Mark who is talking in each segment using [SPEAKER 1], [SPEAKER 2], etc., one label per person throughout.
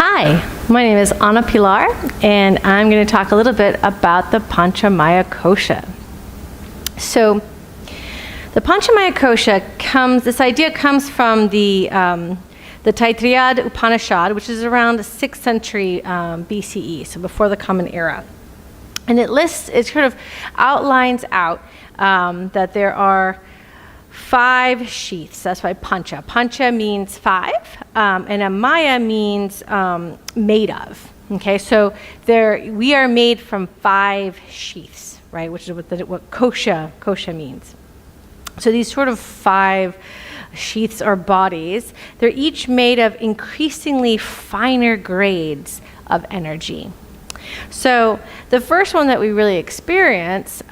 [SPEAKER 1] Hi, my name is Ana Pilar, and I'm going to talk a little bit about the Panchamaya Kosha. So, the Panchamaya Kosha this idea comes from the Taittiriya Upanishad, which is around the 6th century BCE, so before the Common Era. And it sort of outlines out that there are 5 sheaths. That's why pancha. Pancha means 5, and amaya means made of. Okay, so we are made from 5 sheaths, right? Which is what kosha means. So these sort of 5 sheaths or bodies, they're each made of increasingly finer grades of energy. So the first one that we really experience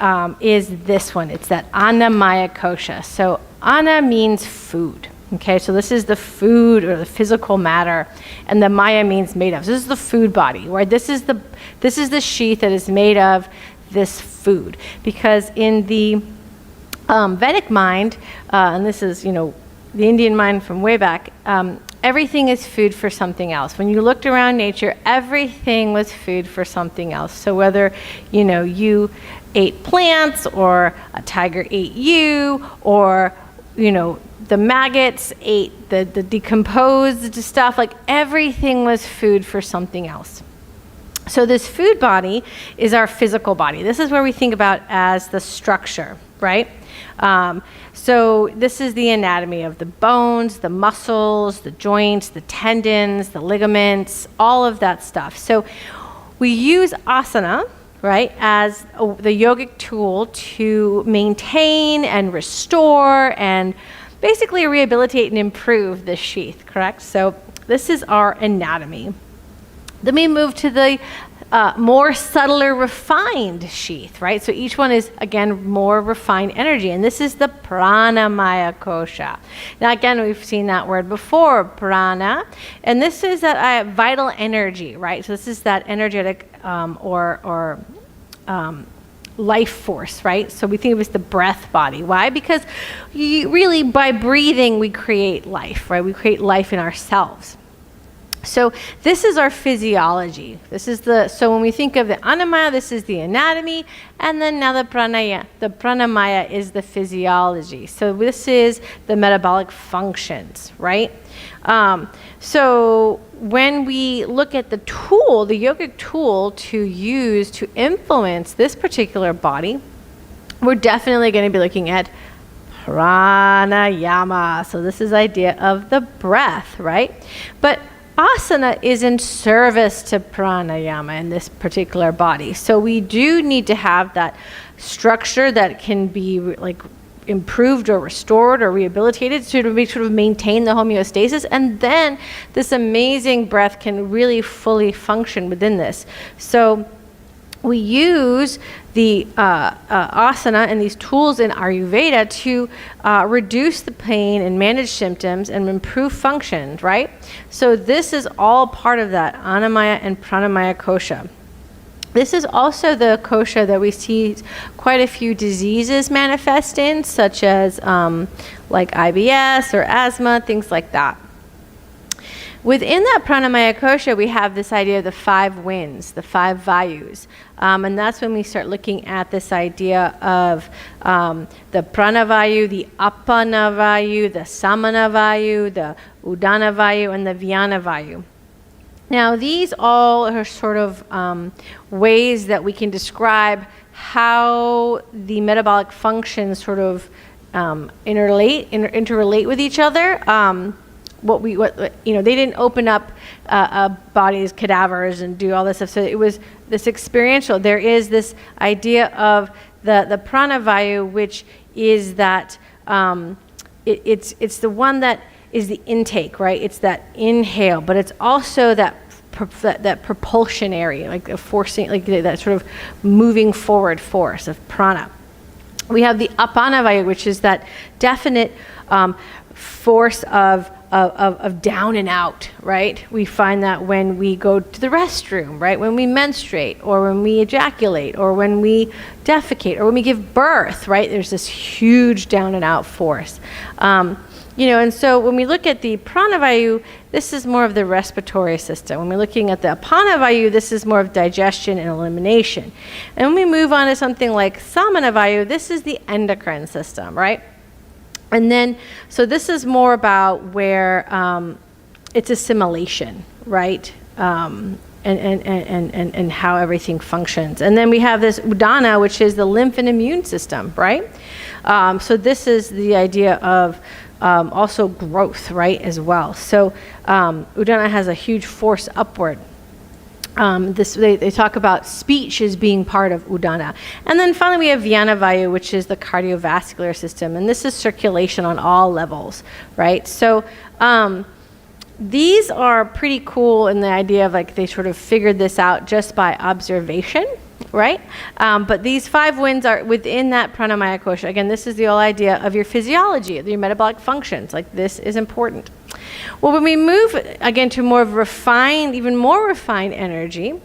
[SPEAKER 1] is this one. It's that Annamaya Kosha. So Anna means food. Okay, so this is the food or the physical matter, and the Maya means made of. So this is the food body, right? This is the sheath that is made of this food. Because in the Vedic mind, and this is the Indian mind from way back, everything is food for something else. When you looked around nature, everything was food for something else. So whether, you ate plants, or a tiger ate you, or, the maggots ate the decomposed stuff, like everything was food for something else. So this food body is our physical body. This is where we think about as the structure, right? So this is the anatomy of the bones, the muscles, the joints, the tendons, the ligaments, all of that stuff. So we use asana, right, as the yogic tool to maintain and restore and basically rehabilitate and improve this sheath, correct? So this is our anatomy. Then we move to the more subtler, refined sheath, right? So each one is, again, more refined energy. And this is the Pranamaya Kosha. Now, again, we've seen that word before, prana. And this is that vital energy, right? So this is that energetic or life force, right? So we think of it as the breath body. Why? Because really, by breathing, we create life, right? We create life in ourselves. So this is our physiology. So when we think of the Annamaya, this is the anatomy, and then now the Pranamaya is the physiology. So this is the metabolic functions, right? So when we look at the tool, the yogic tool to use to influence this particular body, we're definitely going to be looking at pranayama. So this is the idea of the breath, right? But asana is in service to pranayama in this particular body. So we do need to have that structure that can be improved or restored or rehabilitated to sort of maintain the homeostasis. And then this amazing breath can really fully function within this. So we use the asana and these tools in Ayurveda to reduce the pain and manage symptoms and improve function, right? So this is all part of that Annamaya and Pranamaya Kosha. This is also the kosha that we see quite a few diseases manifest in, such as like IBS or asthma, things like that. Within that Pranamaya Kosha, we have this idea of the 5 winds, the 5 vayus. And that's when we start looking at this idea of the Pranavayu, the Apanavayu, the Samanavayu, the Udanavayu, and the Vyanavayu. Now, these all are sort of ways that we can describe how the metabolic functions sort of interrelate with each other. They didn't open up bodies, cadavers, and do all this stuff. So it was this experiential. There is this idea of the pranavayu, which is that it's the one that is the intake, right? It's that inhale, but it's also that propulsion area, like the forcing, like that sort of moving forward force of prana. We have the apanavayu, which is that definite force of down and out, right? We find that when we go to the restroom, right? When we menstruate, or when we ejaculate, or when we defecate, or when we give birth, right? There's this huge down and out force. And so when we look at the pranavayu, this is more of the respiratory system. When we're looking at the apanavayu, this is more of digestion and elimination. And when we move on to something like samanavayu, this is the endocrine system, right? And then, so this is more about where it's assimilation, right? And how everything functions. And then we have this udana, which is the lymph and immune system, right? So this is the idea of also growth, right, as well. So udana has a huge force upward. They talk about speech as being part of udana. And then finally we have Vyanavayu, which is the cardiovascular system. And this is circulation on all levels, right? So these are pretty cool in the idea of like they sort of figured this out just by observation, right? But these 5 winds are within that pranamaya kosha. Again, this is the whole idea of your physiology, of your metabolic functions. Like this is important. Well, when we move again to more of refined, even more refined energy,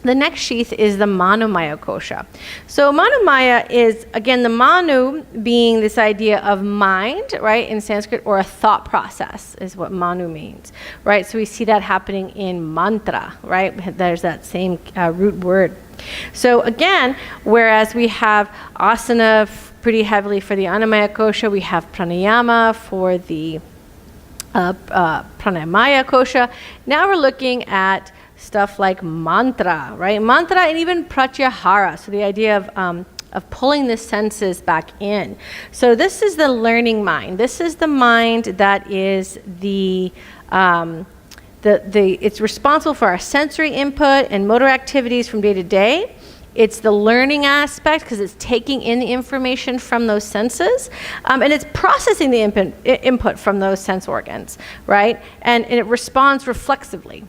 [SPEAKER 1] the next sheath is the manomaya kosha. So manomaya is, again, the manu being this idea of mind, right, in Sanskrit, or a thought process is what manu means, right? So we see that happening in mantra, right? There's that same root word. So again, whereas we have asana pretty heavily for the annamaya kosha, we have pranayama for the pranamaya kosha. Now we're looking at stuff like mantra, right? Mantra and even pratyahara, so the idea of pulling the senses back in. So this is the learning mind. This is the mind that is it's responsible for our sensory input and motor activities from day to day. It's the learning aspect because it's taking in the information from those senses, and it's processing the input from those sense organs, right? And it responds reflexively.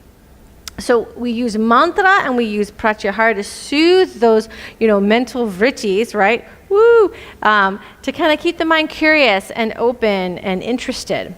[SPEAKER 1] So we use mantra and we use pratyahara to soothe those, mental vrittis, right? To kind of keep the mind curious and open and interested.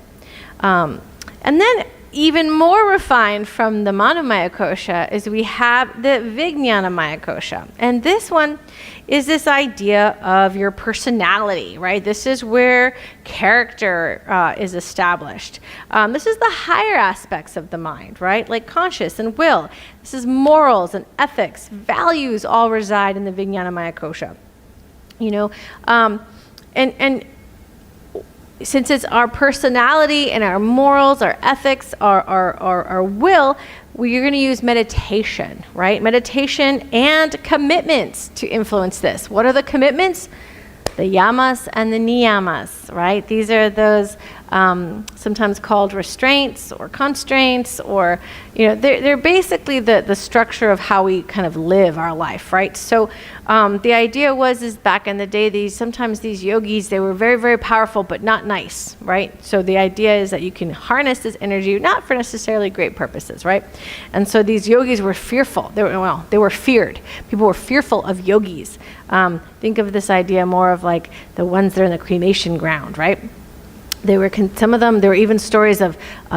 [SPEAKER 1] And then even more refined from the manomaya kosha is we have the vijnanamaya kosha. And this one is this idea of your personality, right? This is where character is established. This is the higher aspects of the mind, right? Like conscious and will. This is morals and ethics. Values all reside in the vijnanamaya kosha. And since it's our personality and our morals, our ethics, our will, we're going to use meditation, right? Meditation and commitments to influence this. What are the commitments? The yamas and the niyamas, right? These are those sometimes called restraints or constraints, or they're basically the structure of how we kind of live our life, right? So the idea is back in the day, sometimes these yogis, they were very, very powerful but not nice, right? So the idea is that you can harness this energy not for necessarily great purposes, right? And so these yogis were fearful. They were feared. People were fearful of yogis. Think of this idea more of like the ones that are in the cremation ground, right? Some of them, there were even stories of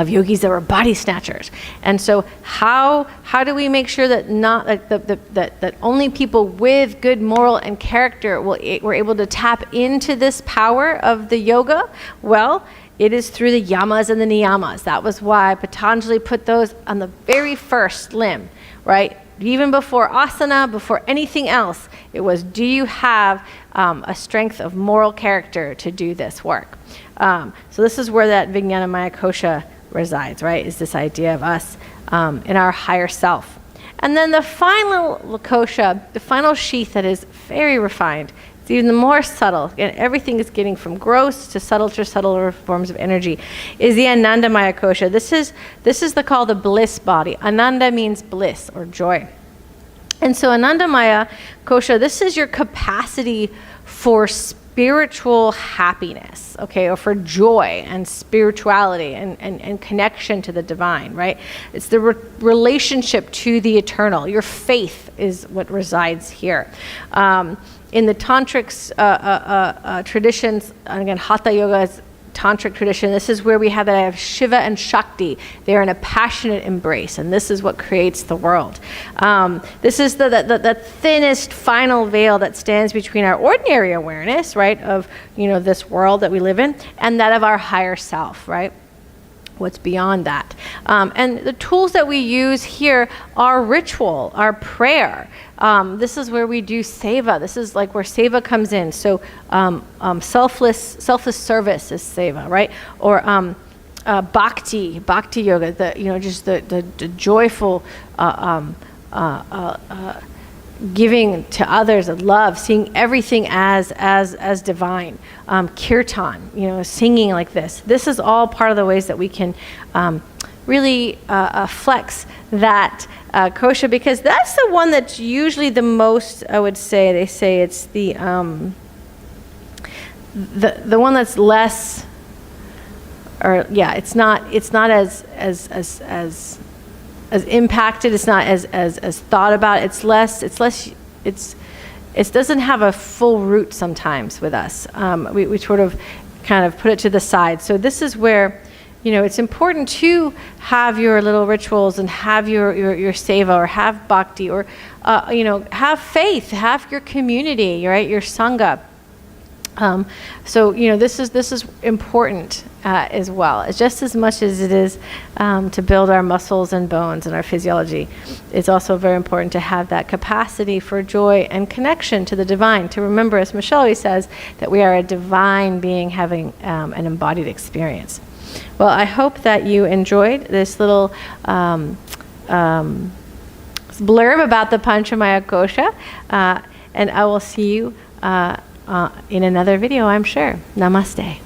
[SPEAKER 1] yogis that were body snatchers. And so how do we make sure that that only people with good moral and character were able to tap into this power of the yoga? Well, it is through the yamas and the niyamas. That was why Patanjali put those on the very first limb, right? Even before asana, before anything else, it was, do you have a strength of moral character to do this work? So this is where that vijnanamaya kosha resides, right? Is this idea of us in our higher self. And then the final kosha, the final sheath that is very refined, it's even more subtle, and everything is getting from gross to subtler forms of energy, is the anandamaya kosha. This is called the bliss body. Ananda means bliss or joy. And so anandamaya kosha, this is your capacity for spiritual happiness, okay, or for joy and spirituality and connection to the divine, right? It's the relationship to the eternal. Your faith is what resides here. In the tantric traditions, again, hatha yoga is tantric tradition, this is where we have that I have Shiva and Shakti. They're in a passionate embrace, and this is what creates the world. This is the thinnest final veil that stands between our ordinary awareness, right, of this world that we live in, and that of our higher self, right? What's beyond that. And the tools that we use here are ritual, our prayer. This is where we do seva. This is like where seva comes in. So selfless service is seva, right? Or bhakti yoga, just the joyful giving to others of love, seeing everything as divine. Kirtan, singing like this. This is all part of the ways that we can really flex that kosha, because that's the one that's usually the most, I would say, they say it's the one that's less, it's not as impacted, it's not as thought about, it doesn't have a full root sometimes with us. We sort of kind of put it to the side. So this is where, it's important to have your little rituals and have your seva, or have bhakti, or, have faith, have your community, right? Your sangha. So this is important as well. It's just as much as it is to build our muscles and bones and our physiology. It's also very important to have that capacity for joy and connection to the divine. To remember, as Michelle always says, that we are a divine being having an embodied experience. Well, I hope that you enjoyed this little blurb about the Panchamaya Kosha, and I will see you in another video, I'm sure. Namaste.